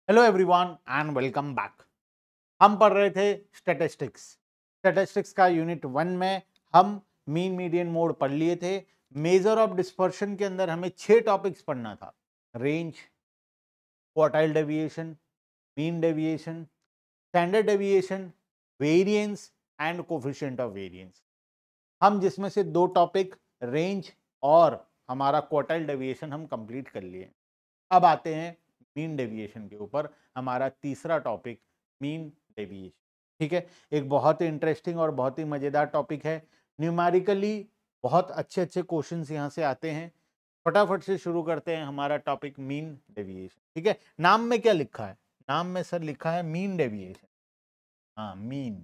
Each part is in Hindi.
Hello everyone and welcome back. हम पढ़ रहे थे स्टैटिस्टिक्स का यूनिट 1 में हम मीन मीडियन मोड पढ़ लिए थे। मेजर ऑफ डिस्पर्शन के अंदर हमें 6 टॉपिक्स पढ़ना था। Range, quartile deviation, mean deviation, standard deviation, variance and coefficient of variance. हम जिसमें से 2 टॉपिक रेंज और हमारा क्वार्टाइल डेविएशन हम कंप्लीट कर लिए। अब आते हैं मीन डेविएशन के ऊपर, हमारा तीसरा टॉपिक मीन डेविएशन। ठीक है, एक बहुत ही इंटरेस्टिंग और बहुत ही मजेदार टॉपिक है। न्यूमेरिकली बहुत अच्छे अच्छे क्वेश्चंस यहाँ से आते हैं। फटाफट से शुरू करते हैं हमारा टॉपिक मीन डेविएशन। ठीक है, नाम में क्या लिखा है? नाम में सर लिखा है मीन डेविएशन। हाँ, मीन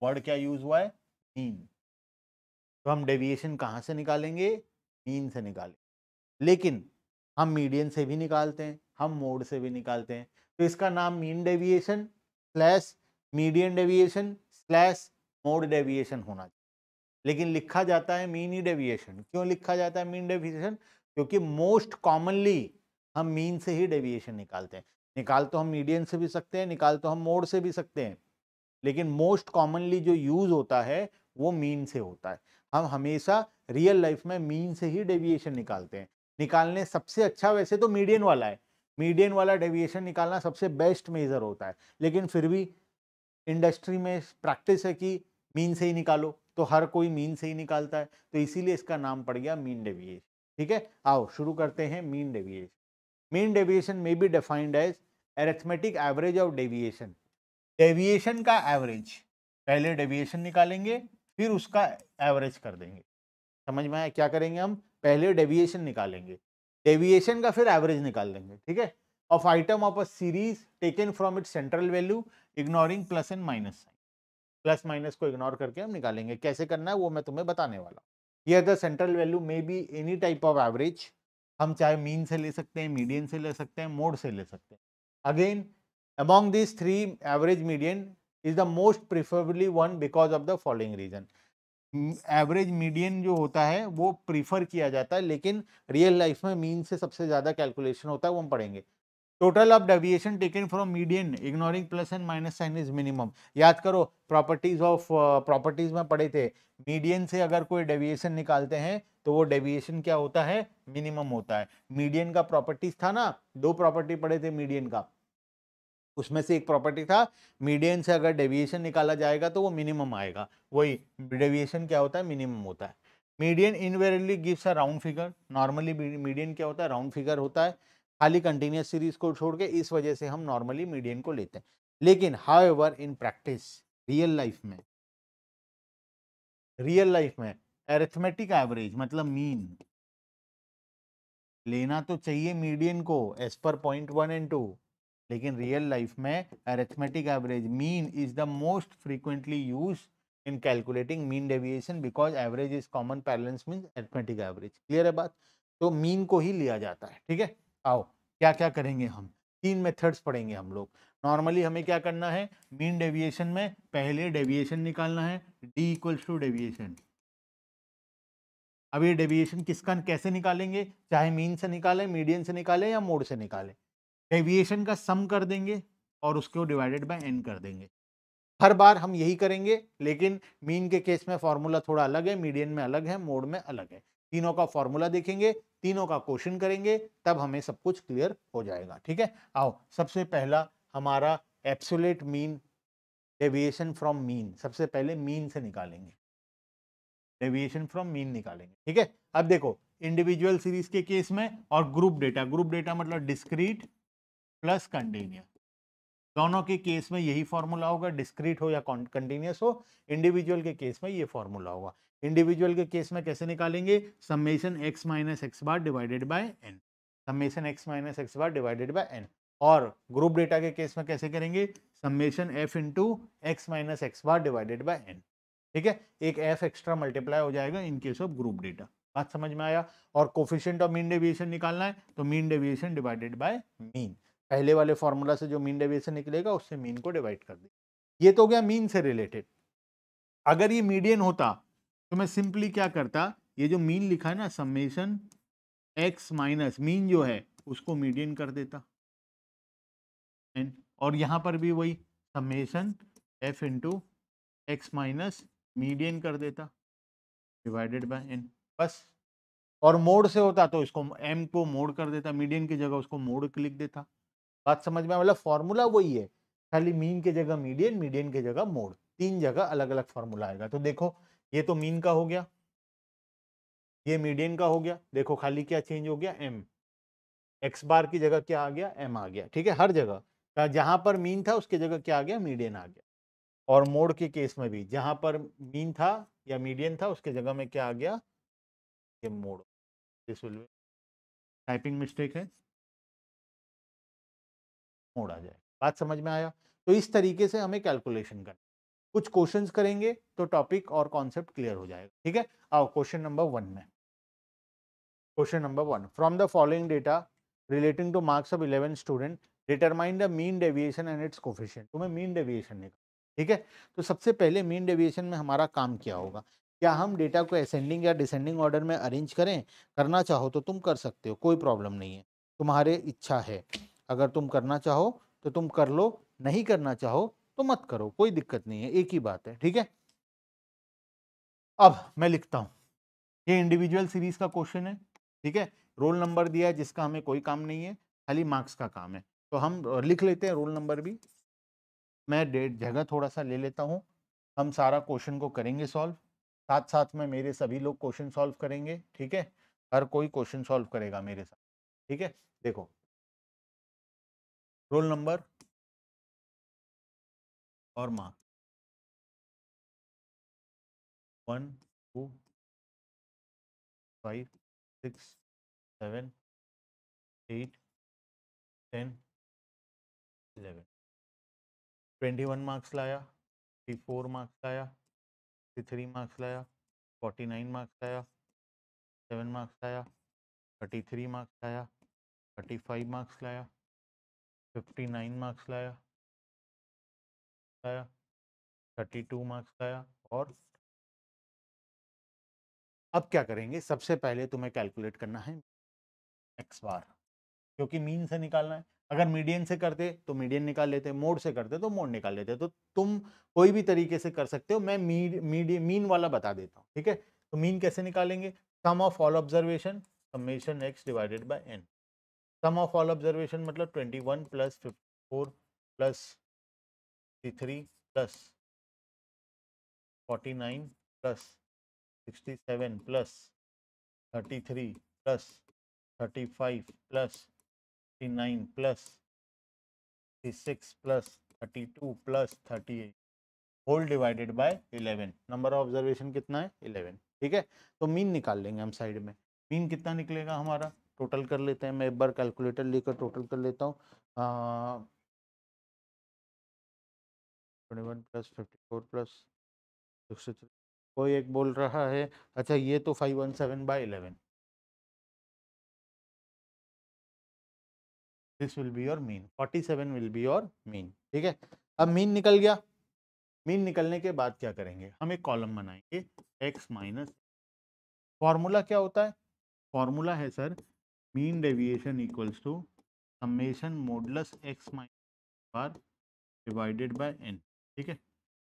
वर्ड क्या यूज हुआ है? मीन। तो हम डेविएशन कहाँ से निकालेंगे? मीन से निकालेंगे। लेकिन हम मीडियन से भी निकालते हैं, हम मोड से भी निकालते हैं। तो इसका नाम mean deviation slash median deviation slash mode deviation होना चाहिए। लेकिन लिखा जाता है मीन ही डेविएशन। क्यों लिखा जाता है मीन डेविएशन? क्योंकि मोस्ट कॉमनली हम मीन से ही डेविएशन निकालते हैं। निकाल तो हम मीडियन से भी सकते हैं, निकाल तो हम मोड से भी सकते हैं, लेकिन मोस्ट कॉमनली जो यूज होता है वो मीन से होता है। हम हमेशा रियल लाइफ में मीन से ही डेविएशन निकालते हैं। निकालने सबसे अच्छा वैसे तो मीडियन वाला है, मीडियन वाला डेविएशन निकालना सबसे बेस्ट मेजर होता है, लेकिन फिर भी इंडस्ट्री में प्रैक्टिस है कि मीन से ही निकालो, तो हर कोई मीन से ही निकालता है, तो इसीलिए इसका नाम पड़ गया मीन डेविएशन। ठीक है, आओ शुरू करते हैं मीन डेविएशन। मीन डेविएशन में be defined as arithmetic average of deviation. Deviation का एवरेज, पहले डेविएशन निकालेंगे फिर उसका एवरेज कर देंगे। समझ में आया? क्या करेंगे हम? पहले डेविएशन निकालेंगे, डेविएशन का फिर एवरेज निकाल देंगे। ठीक है, of item of a series taken from its central value ignoring plus and minus sign. Plus minus को इग्नोर करके हम निकालेंगे। कैसे करना है वो मैं तुम्हें बताने वाला हूँ। ये द सेंट्रल वैल्यू में be any type of average. हम चाहे मीन से ले सकते हैं, मीडियन से ले सकते हैं, मोड से ले सकते हैं। Again among these three, average median is the most preferably one because of the following reason. Average median जो होता है वो प्रीफर किया जाता है, लेकिन रियल लाइफ में मीन से सबसे ज्यादा कैलकुलेशन होता है, वो हम पढ़ेंगे। Total of deviation taken from median ignoring plus and minus sign is minimum. याद करो, प्रॉपर्टीज में पढ़े थे, मीडियन से अगर कोई डेविएशन निकालते हैं तो वो डेविएशन क्या होता है? मिनिमम होता है। मीडियन का प्रॉपर्टीज था ना, 2 प्रॉपर्टी पढ़े थे मीडियन का, उसमें से एक प्रॉपर्टी था मीडियन से अगर डेविएशन निकाला जाएगा तो वो मिनिमम आएगा। वही डेविएशन क्या होता है? मिनिमम होता है। Median invariably gives a round figure. Normally median क्या होता है? राउंड फिगर होता है, खाली कंटिन्यूअस सीरीज को छोड़ के। इस वजह से हम नॉर्मली मीडियन को लेते हैं। लेकिन however in practice, real life में अरिथमेटिक एवरेज मतलब मीन लेना तो चाहिए मीडियन को एज पर पॉइंट 1 एंड 2, लेकिन रियल लाइफ में arithmetic average mean is the most frequently use in calculating mean deviation because average is common parallels means arithmetic average. Clear है बात? तो मीन को ही लिया जाता है। ठीक है, आओ क्या क्या करेंगे हम? 3 मेथड्स पढ़ेंगे हम लोग। नॉर्मली हमें क्या करना है? मीन डेविएशन में पहले डेविएशन निकालना है, डी इक्वल्स टू डेविएशन। अब ये डेविएशन किसका कैसे निकालेंगे? चाहे मीन से निकालें, मीडियन से निकालें या मोड से निकालें, डेविएशन का सम कर देंगे और उसको डिवाइडेड बाय एन कर देंगे। हर बार हम यही करेंगे, लेकिन मीन के केस में फॉर्मूला थोड़ा अलग है, मीडियन में अलग है, मोड में अलग है। तीनों का फॉर्मूला देखेंगे, तीनों का क्वेश्चन करेंगे, तब हमें सब कुछ क्लियर हो जाएगा। ठीक है, आओ सबसे पहला हमारा absolute mean deviation from mean, सबसे पहले मीन से निकालेंगे, डेविएशन फ्रॉम मीन निकालेंगे। ठीक है, अब देखो इंडिविजुअल सीरीज के केस में और ग्रुप डेटा, ग्रुप डेटा मतलब डिस्क्रीट प्लस कंटिन्यूअस, दोनों के केस में यही फॉर्मूला होगा, डिस्क्रीट हो या कंटिन्यूअस हो। इंडिविजुअल के केस में ये फॉर्मूला होगा। इंडिविजुअल के केस में कैसे निकालेंगे? Summation X minus X bar divided by N, summation X minus X bar divided by N. और ग्रुप डेटा के केस में कैसे करेंगे? Summation F into X minus X bar divided by N. ठीक है, एक एफ एक्स्ट्रा मल्टीप्लाई हो जाएगा in case of group data. बात समझ में आया? और कोफिशिएंट ऑफ मीन डेविएशन निकालना है तो mean deviation divided by mean, पहले वाले फॉर्मूला से जो मीन डेविएशन निकलेगा उससे मीन को डिवाइड कर दे। ये तो गया मीन से रिलेटेड। अगर ये मीडियन होता तो मैं सिंपली क्या करता, ये जो मीन लिखा है ना, समेशन एक्स माइनस मीन जो है उसको मीडियन कर देता एन, और यहाँ पर भी वही summation F into X minus median कर देता डिवाइडेड बाय एन, बस। और मोड से होता तो इसको एम को मोड कर देता, मीडियन की जगह उसको मोड लिख देता। बात समझ में, मतलब फॉर्मूला वही है, खाली मीन की जगह मीडियन, मीडियन की जगह मोड, तीन जगह अलग अलग फॉर्मूला आएगा। तो देखो ये तो मीन का हो गया, ये मीडियन का हो गया, देखो खाली क्या चेंज हो गया, एम, एक्स बार की जगह क्या आ गया, एम आ गया, ठीक है। हर जगह जहां पर मीन था उसकी जगह क्या आ गया, मीडियन आ गया। और मोड के केस में भी जहां पर मीन था या मीडियन था उसके जगह में क्या आ गया, ये mode. This will be typing mistake है, मोड आ जाए। बात समझ में आया। तो इस तरीके से हमें कैलकुलेशन करना, कुछ क्वेश्चंस करेंगे तो टॉपिक और कॉन्सेप्ट क्लियर हो जाएगा, ठीक है। आओ क्वेश्चन नंबर 1 में। Question number 1, from the following data relating two marks of 11 student determine the mean deviation and it's coefficient. तुम्हें मीन डेविएशन निकालना, ठीक है। तो सबसे पहले मीन डेविएशन में हमारा काम क्या होगा, क्या हम डेटा को असेंडिंग या डिसेंडिंग ऑर्डर में अरेंज करें, करना चाहो तो तुम कर सकते हो, कोई प्रॉब्लम नहीं है, तुम्हारे इच्छा है। अगर तुम करना चाहो तो तुम कर लो, नहीं करना चाहो तो मत करो, कोई दिक्कत नहीं है, एक ही बात है, ठीक है। अब मैं लिखता हूं, ये इंडिविजुअल सीरीज का क्वेश्चन है, ठीक है। रोल नंबर दिया है जिसका हमें कोई काम नहीं है, खाली मार्क्स का काम है, तो हम लिख लेते हैं रोल नंबर भी। मैं डेट जगह थोड़ा सा ले लेता हूं, हम सारा क्वेश्चन को करेंगे सॉल्व, साथ साथ में मेरे सभी लोग क्वेश्चन सॉल्व करेंगे, ठीक है। हर कोई क्वेश्चन सॉल्व करेगा मेरे साथ, ठीक है। देखो रोल नंबर और मार्क्स 1 2 5 6 7 8 10 11 21 मार्क्स लाया, 54 मार्क्स लाया, 53 मार्क्स लाया, 49 मार्क्स लाया, 7 मार्क्स लाया, 33 मार्क्स लाया, 35 मार्क्स लाया, 59 मार्क्स लाया, 32 मार्क्स लाया। और अब क्या करेंगे, सबसे पहले तुम्हें कैलकुलेट करना है एक्स बार, क्योंकि मीन से निकालना है। अगर मीडियन से करते तो मीडियन निकाल लेते, मोड से करते तो मोड निकाल लेते। तो तुम कोई भी तरीके से कर सकते हो, मैं मीन वाला बता देता हूँ, ठीक है। तो मीन कैसे निकालेंगे, sum of all observation summation X divided by N. Sum of all observation मतलब 21 plus 54 plus 53 plus 49 plus 67 plus 33 plus 35 plus 59 plus 36 plus 32 plus 38 whole divided by 11। Number of observation कितना है, 11, ठीक है। तो मीन निकाल लेंगे हम साइड में, मीन कितना निकलेगा हमारा, टोटल कर लेते हैं, मैं एक बार कैलकुलेटर लेकर टोटल कर लेता हूँ। 21 प्लस 54 प्लस 63, कोई एक बोल रहा है, अच्छा ये तो 517/11, this will be your mean, 47 will be your mean, ठीक है। अब मीन निकल गया, मीन निकलने के बाद क्या करेंगे, हम एक कॉलम बनाएंगे x माइनस, फॉर्मूला क्या होता है, फॉर्मूला है sir mean deviation equals to summation modulus x minus bar divided by n, ठीक है।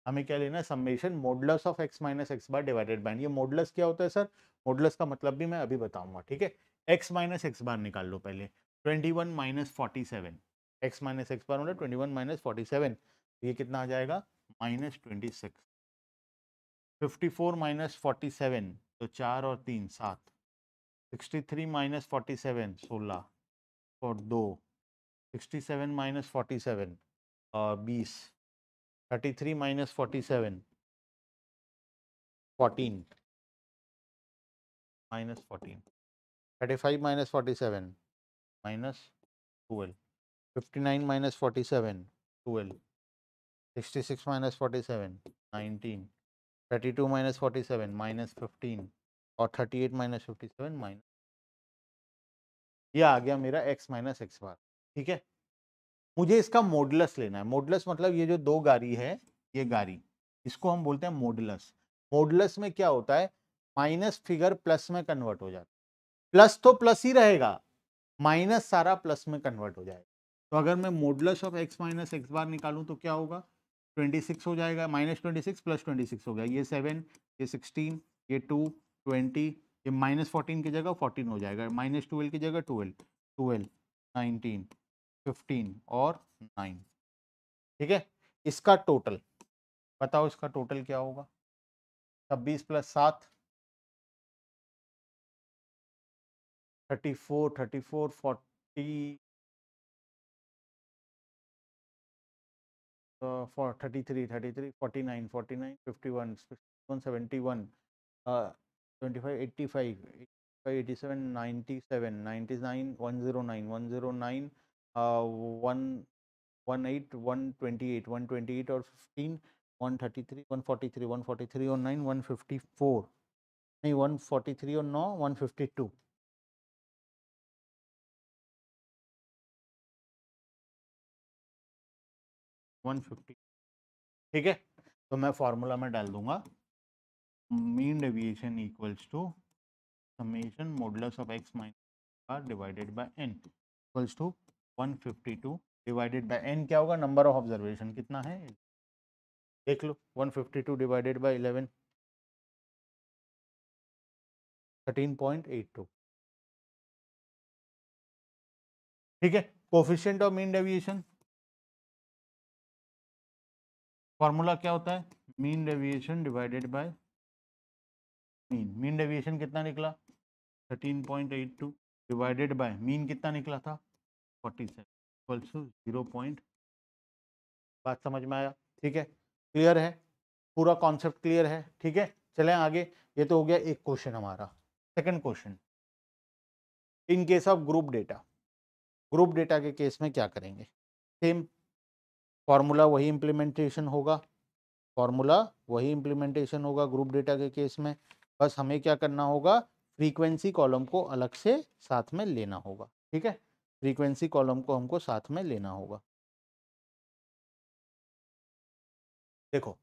हमें क्या लेना है, summation modulus of x minus X bar divided by n। ये मॉडुलस क्या होता है सर, मॉडुलस का मतलब भी मैं अभी बताऊंगा, ठीक है। x माइनस एक्स बार निकाल लो पहले, 21 माइनस 47, x माइनस एक्स बार मतलब 21 माइनस 47, ये कितना आ जाएगा -26। 54 माइनस 47 तो 4 और 3 7, 63 माइनस 47 16 और 2, 67 minus 47 20, 33 minus 47 14 minus 14, 35 minus 47 minus 12, 59 minus 47 12, 66 minus 47 19, 32 minus 47 minus 15 और 38 माइनस 57 माइनस, ये आ गया मेरा x माइनस एक्स बार, ठीक है। मुझे इसका मॉडुलस लेना है, मॉडुलस मतलब ये जो दो गारी है, ये गारी, इसको हम बोलते हैं मॉडुलस। मॉडुलस में क्या होता है, माइनस फिगर प्लस में कन्वर्ट हो जाता है, प्लस तो प्लस ही रहेगा, माइनस सारा प्लस में कन्वर्ट हो जाएगा। तो अगर मैं modulus of x minus X bar निकालूं तो क्या होगा, 26 हो जाएगा, -26 + 26 हो गया, ये 7, ये 16, ये 2, 20, ये -14 की जगह 14 हो जाएगा, -12 की जगह 12, 12, 19, 15 और 9। ठीक है, इसका टोटल बताओ, इसका टोटल क्या होगा, 26 + 7 34, 34, 40, 33, 33, 49, 49, 51, 61, 71, 25, 85, 85, 87, 97, 99, 109, 109, 1, 18, 128, 128 और 15, 133, 143, 143 और 9, 154, नहीं 143 और 9, 152। 150। ठीक है, तो मैं फॉर्मूला में डाल दूंगा, mean deviation equals to summation modulus of x minus r divided by n equals to 152 divided by n क्या होगा, नंबर ऑफ ऑब्जर्वेशन कितना है देख लो, 152 डिवाइडेड बाय 11, 13.82। ठीक है, coefficient of mean deviation formula क्या होता है, mean deviation divided by mean deviation कितना निकला 13.82 डिवाइडेड बाय मीन कितना निकला था 47 इक्वल्स टू 0. बात समझ में आया, ठीक है, क्लियर है, पूरा कॉन्सेप्ट क्लियर है। ठीक है, चलें आगे, ये तो हो गया एक क्वेश्चन हमारा। Second question, in case of group data, group data के केस में क्या करेंगे, सेम फॉर्मूला वही इम्प्लीमेंटेशन होगा, फॉर्मूला वही इम्प्लीमेंटेशन होगा ग्रुप डेटा के केस में, बस हमें क्या करना होगा, फ्रीक्वेंसी कॉलम को अलग से साथ में लेना होगा। ठीक है, फ्रीक्वेंसी कॉलम को हमको साथ में लेना होगा। देखो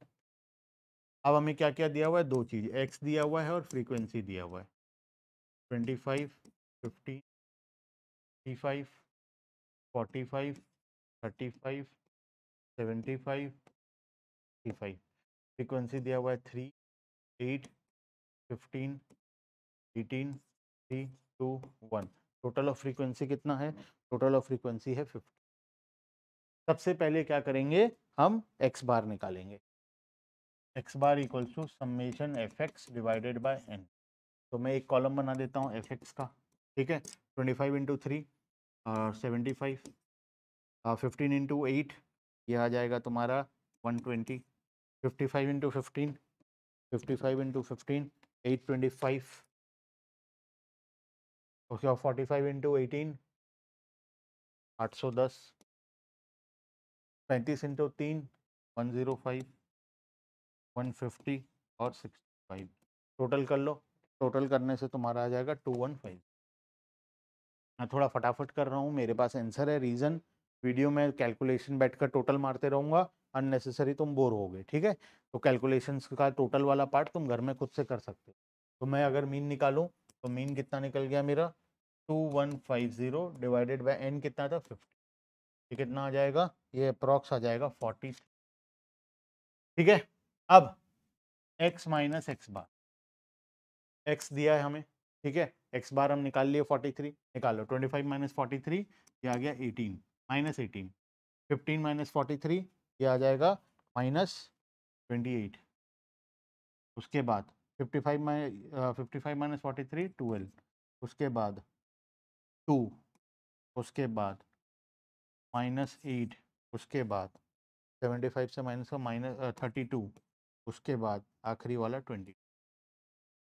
अब हमें क्या क्या दिया हुआ है, दो चीज, एक्स दिया हुआ है और फ्रीक्वेंसी दिया हुआ है, 25, 50, 35, 45, 35, 75, 35, फ्रीक्वेंसी दिया हुआ है 3, 8, 15, 18, 3, 2, 1। टोटल ऑफ फ्रीक्वेंसी कितना है, टोटल ऑफ फ्रीक्वेंसी है 50। सबसे पहले क्या करेंगे, हम एक्स बार निकालेंगे, X bar equals to summation F X divided by N. तो मैं एक कॉलम बना देता हूँ एफ एक्स का। ठीक है, 25 इंटू 3 और 75, 15 इंटू 8 ये आ जाएगा तुम्हारा 120, 55 इंटू 15, 55 इंटू 15 825, उसके बाद 45 इंटू 18 810, 35 इंटू 3 105, 150 और 65। टोटल कर लो, टोटल करने से तुम्हारा आ जाएगा 215। मैं थोड़ा फटाफट कर रहा हूँ, मेरे पास आंसर है, रीज़न वीडियो में कैलकुलेशन बैठकर टोटल मारते रहूँगा, अननेसेसरी तुम बोर होगे। ठीक है, तो कैलकुलेशंस का टोटल वाला पार्ट तुम घर में खुद से कर सकते हो। तो मैं अगर मीन निकालूं तो मीन कितना निकल गया मेरा 2150 डिवाइडेड बाय एन कितना था 50, ये कितना आ जाएगा, ये अप्रॉक्स आ जाएगा 40। ठीक है, अब x माइनस एक्स बार, x दिया है हमें, ठीक है, x बार हम निकाल लिए 43, निकालो 25 माइनस 43 ये आ गया 18, -18, 15 माइनस 43 ये आ जाएगा -28, उसके बाद 55 माइनस 43 12, उसके बाद 2, उसके बाद -8, उसके बाद 75 से माइनस का -32, उसके बाद आखिरी वाला 20।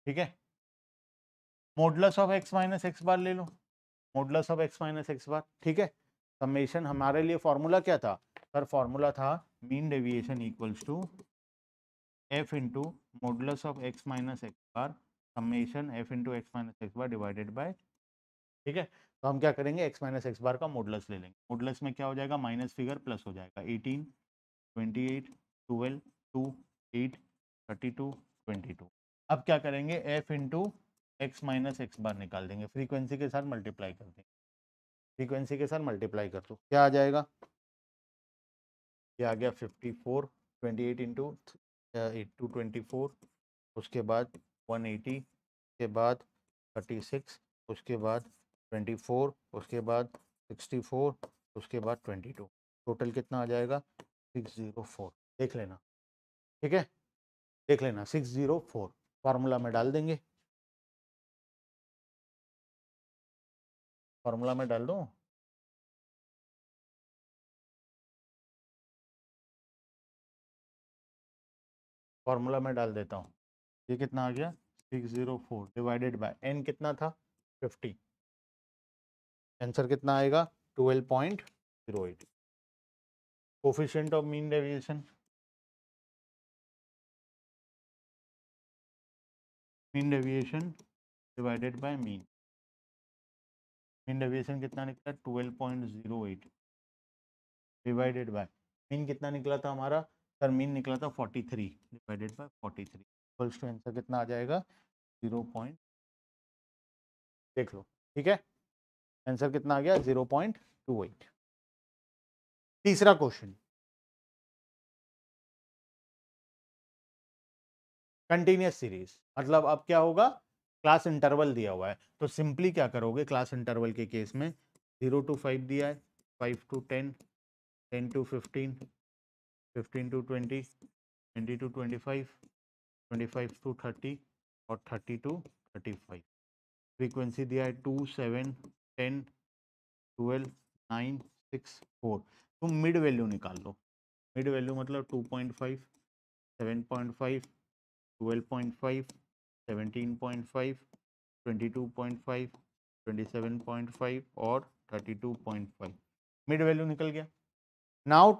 ठीक है, modulus of x minus X bar ले लो, modulus of x minus X bar. ठीक है, समेशन हमारे लिए फॉर्मूला क्या था सर, फॉर्मूला था mean deviation equals to f into modulus of x minus X bar summation f into X minus X bar divided by. ठीक है, तो हम क्या करेंगे, x माइनस एक्स बार का मॉडुलस ले लेंगे, मॉडुलस में क्या हो जाएगा, माइनस फिगर प्लस हो जाएगा, 18, 28, 12, 2, 8, 32, 22। अब क्या करेंगे, f into X minus X bar निकाल देंगे, फ्रीक्वेंसी के साथ मल्टीप्लाई कर देंगे। फ्रीक्वेंसी के साथ मल्टीप्लाई कर दो, क्या आ जाएगा, ये आ गया 54, 28 इंटू 24, उसके बाद 180, उसके बाद 36, उसके बाद 24, उसके बाद 64, उसके बाद 22, टोटल कितना आ जाएगा 604। देख लेना, ठीक है, देख लेना 604 फार्मूला में डाल देंगे, फार्मूला में डाल दूं, फार्मूला में डाल देता हूँ, ये कितना आ गया 604 डिवाइडेड बाय n कितना था 50, आंसर कितना आएगा 12.08। Coefficient of mean deviation, mean deviation divided by mean, mean deviation कितना निकला 12.08 डिवाइडेड बाय मीन कितना निकला था हमारा सर, मीन निकला था 43 divided by 43 equals to answer कितना आ जाएगा 0. देख लो, ठीक है, आंसर कितना आ गया 0.28। तीसरा क्वेश्चन, कंटिन्यूअस सीरीज, मतलब अब क्या होगा, क्लास इंटरवल दिया हुआ है, तो सिंपली क्या करोगे, क्लास इंटरवल के केस में 0 to 5 दिया है, 5 to 10, 10 to 15, 15 to 20, 20 to 25, 25 to 30 और 30 to 35। फ्रीक्वेंसी दिया है 2, 7, 10, 12, 9, 6, 4। तुम मिड वैल्यू निकाल लो, मिड वैल्यू मतलब 2.5, 7.5, 12.5, 17.5, 22.5, 27.5 और 32.5, मिड वैल्यू निकल गया। नाउ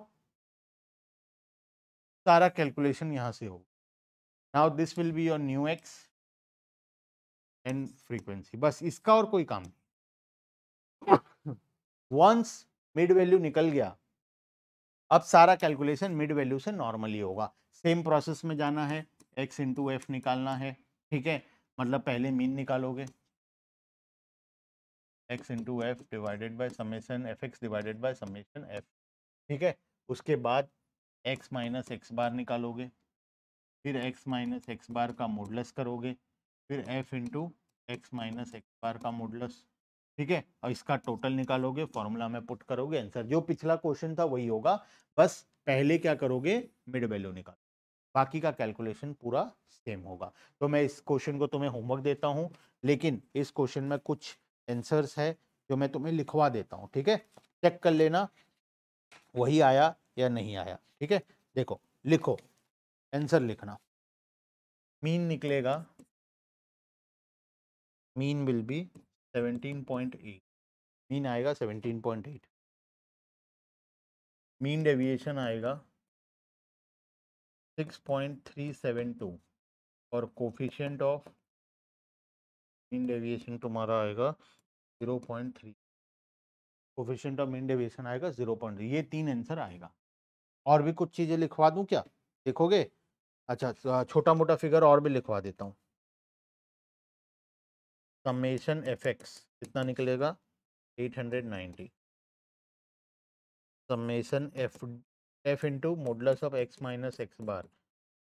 सारा कैलकुलेशन यहां से होगा, now this will be your new x and frequency, बस इसका और कोई काम नहीं। वंस मिड वैल्यू निकल गया, अब सारा कैलकुलेशन मिड वैल्यू से नॉर्मली होगा, सेम प्रोसेस में जाना है, x इंटू एफ निकालना है, ठीक है, मतलब पहले मीन निकालोगे, x into F divided by summation F X divided by summation F, ठीक है, उसके बाद x माइनस एक्स बार निकालोगे, फिर x माइनस एक्स बार का मॉडुलस करोगे, फिर f into X minus X bar का मॉडुलस, ठीक है, और इसका टोटल निकालोगे, फॉर्मूला में पुट करोगे, आंसर जो पिछला क्वेश्चन था वही होगा, बस पहले क्या करोगे मिड वैल्यू निकालो, बाकी का कैलकुलेशन पूरा सेम होगा। तो मैं इस क्वेश्चन को तुम्हें होमवर्क देता हूं, लेकिन इस क्वेश्चन में कुछ आंसर्स है जो मैं तुम्हें लिखवा देता हूं, ठीक है, चेक कर लेना वही आया या नहीं आया, ठीक है, देखो लिखो, आंसर लिखना, मीन निकलेगा, मीन विल बी 17.8, मीन आएगा 17.8, मीन डेविएशन आएगा 6.372 और कोफिशिएंट ऑफ मीन डेविएशन तुम्हारा आएगा 0.3, कोफिशिएंट ऑफ मीन डेविएशन आएगा 0.3, ये 3 आंसर आएगा। और भी कुछ चीजें लिखवा दूं क्या, देखोगे, अच्छा छोटा मोटा फिगर और भी लिखवा देता हूँ, समेशन एफ एक्स कितना निकलेगा 890, summation F into modulus of X minus X bar,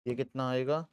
ये कितना आएगा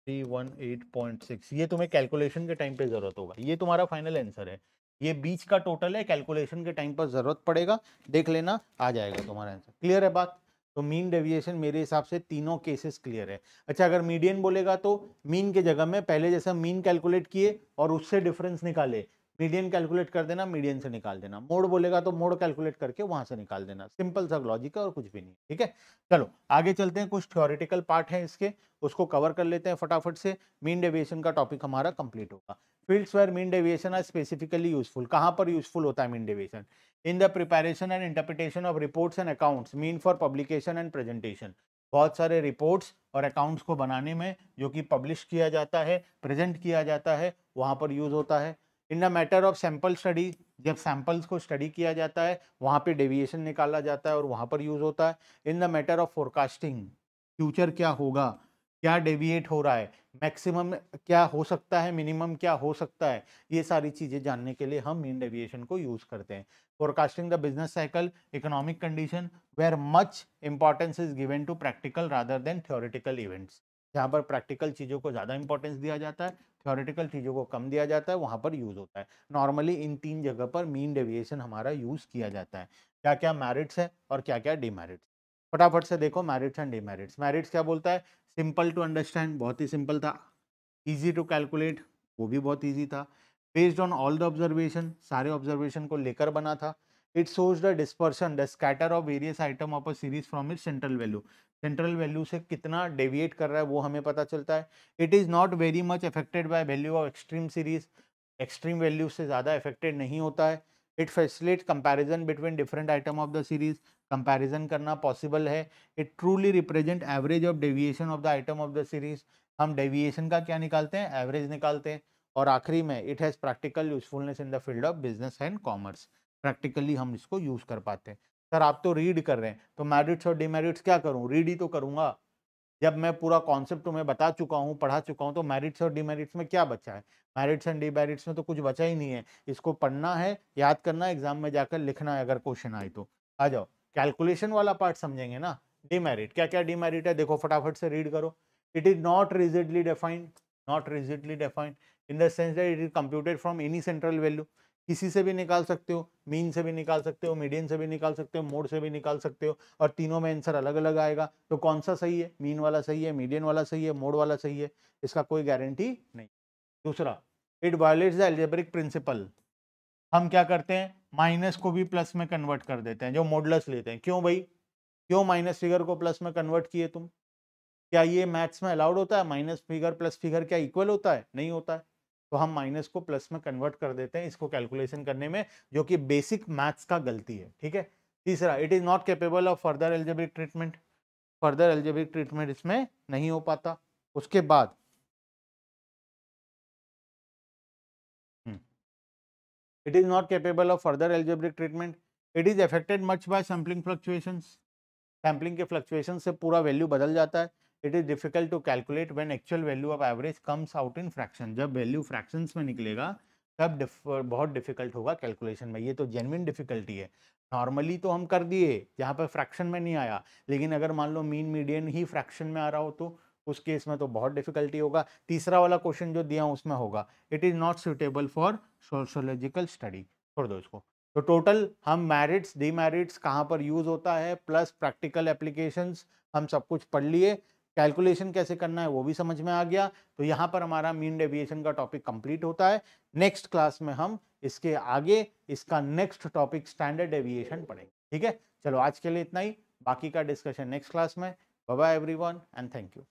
318.6, ये तुम्हें कैलकुलेशन के टाइम पे जरूरत होगा, ये तुम्हारा फाइनल आंसर है, ये बीच का टोटल है, कैलकुलेशन के टाइम पर जरूरत पड़ेगा, देख लेना आ जाएगा तुम्हारा आंसर। क्लियर है बात, तो मीन डेविएशन मेरे हिसाब से तीनों केसेस क्लियर है। अच्छा अगर मीडियन बोलेगा तो मीन के जगह में पहले जैसा मीन कैलकुलेट किए और उससे डिफरेंस निकाले, मीडियन कैलकुलेट कर देना, मीडियन से निकाल देना, मोड बोलेगा तो मोड कैलकुलेट करके वहां से निकाल देना, सिंपल सा लॉजिक है और कुछ भी नहीं, ठीक है। चलो आगे चलते हैं, कुछ थ्योरेटिकल पार्ट है इसके, उसको कवर कर लेते हैं फटाफट से, मीन डेविएशन का टॉपिक हमारा कंप्लीट होगा। Fields where mean deviation are specifically useful, कहां पर यूजफुल होता है mean deviation, in the preparation and interpretation of reports and accounts, mean for publication and presentation, बहुत सारे रिपोर्ट्स और अकाउंट्स को बनाने में जो कि पब्लिश किया जाता है, प्रेजेंट किया जाता है, वहां पर यूज होता है। In the matter of sample study, जब सैंपल्स को स्टडी किया जाता है वहां पे डेविएशन निकाला जाता है और वहां पर यूज होता है। In the matter of forecasting, future क्या होगा क्या डेविएट हो रहा है, मैक्सिमम क्या हो सकता है, मिनिमम क्या हो सकता है, ये सारी चीजें जानने के लिए हम मीन डेविएशन को यूज करते हैं। Forecasting the business cycle, economic condition, where much importance is given to practical rather than theoretical events. जहाँ पर प्रैक्टिकल चीजों को ज्यादा इंपॉर्टेंस दिया जाता है, थ्योरेटिकल चीजों को कम दिया जाता है, वहां पर यूज होता है। नॉर्मली इन 3 जगह पर मीन डेविएशन हमारा यूज किया जाता है। क्या क्या मेरिट्स है और क्या क्या डिमेरिट्स, फटाफट से देखो मेरिट्स एंड डिमेरिट्स। मेरिट्स क्या बोलता है, सिंपल टू अंडरस्टैंड, बहुत ही सिंपल था। इजी टू कैलकुलेट, वो भी बहुत इजी था। Based on all the observation, सारे ऑब्जर्वेशन को लेकर बना था। It shows the dispersion, the scatter of various item of a series from it central value. Central value से कितना डेविएट कर रहा है वो हमें पता चलता है। It is not very much affected by value of extreme series, extreme value से ज़्यादा अफेक्टेड नहीं होता है। It facilitate comparison between different item of the series, comparison करना पॉसिबल है। It truly represent average of deviation of the item of the series. हम डेविएशन का क्या निकालते हैं, एवरेज निकालते हैं। और आखिरी में it has practical usefulness in the field of business and commerce. Practically हम इसको यूज कर पाते हैं। सर आप तो रीड कर रहे हैं, तो मेरिट्स और डिमेरिट्स क्या करूं, रीड ही तो करूंगा। जब मैं पूरा कॉन्सेप्ट तुम्हें बता चुका हूँ, पढ़ा चुका हूँ, तो मेरिट्स और डिमेरिट्स में क्या बचा है, मेरिट्स एंड डिमेरिट्स में तो कुछ बचा ही नहीं है। इसको पढ़ना है, याद करना है, एग्जाम में जाकर लिखना है अगर क्वेश्चन आए तो। आ जाओ, कैलकुलेशन वाला पार्ट समझेंगे ना। डिमेरिट, क्या क्या डिमेरिट है देखो, फटाफट से रीड करो। It is not rigidly defined, not rigidly defined in the sense that it is computed from any central value. किसी से भी निकाल सकते हो, मीन से भी निकाल सकते हो, मीडियन से भी निकाल सकते हो, मोड से भी निकाल सकते हो, और तीनों में आंसर अलग अलग आएगा। तो कौन सा सही है, मीन वाला सही है, मीडियन वाला सही है, मोड वाला सही है, इसका कोई गारंटी नहीं। दूसरा, it violates the algebraic principle. हम क्या करते हैं, माइनस को भी प्लस में कन्वर्ट कर देते हैं, जो मॉडुलस लेते हैं। क्यों भाई, क्यों माइनस फिगर को प्लस में कन्वर्ट किए तुम, क्या ये मैथ्स में अलाउड होता है, माइनस फिगर प्लस फिगर क्या इक्वल होता है, नहीं होता है। तो हम माइनस को प्लस में कन्वर्ट कर देते हैं इसको कैलकुलेशन करने में, जो कि बेसिक मैथ्स का गलती है, ठीक है। तीसरा, it is not capable of further algebraic treatment, further algebraic treatment इसमें नहीं हो पाता। उसके बाद it is not capable of further algebraic treatment, it is affected much by sampling fluctuations. Sampling के फ्लक्चुएशन से पूरा वैल्यू बदल जाता है। It is difficult to calculate when actual value of average comes out in fraction. जब वैल्यू फ्रैक्शंस में निकलेगा तब बहुत डिफिकल्ट होगा कैलकुलेशन में, ये तो जेन्युइन डिफिकल्टी है। नॉर्मली तो हम कर दिए जहाँ पर फ्रैक्शन में नहीं आया, लेकिन अगर मान लो मीन मीडियन ही फ्रैक्शन में आ रहा हो तो उस केस में तो बहुत डिफिकल्टी होगा। तीसरा वाला क्वेश्चन जो दिया उसमें होगा, it is not suitable for sociological study, छोड़ दो इसको। तो टोटल हम मेरिट्स डीमेरिट्स कहाँ पर यूज होता है प्लस प्रैक्टिकल एप्लीकेशंस हम सब कुछ पढ़ लिए। कैलकुलेशन कैसे करना है वो भी समझ में आ गया। तो यहाँ पर हमारा मीन डेविएशन का टॉपिक कंप्लीट होता है। नेक्स्ट क्लास में हम इसके आगे इसका नेक्स्ट टॉपिक स्टैंडर्ड डेविएशन पढ़ेंगे, ठीक है। चलो आज के लिए इतना ही, बाकी का डिस्कशन नेक्स्ट क्लास में। Bye bye everyone and thank you.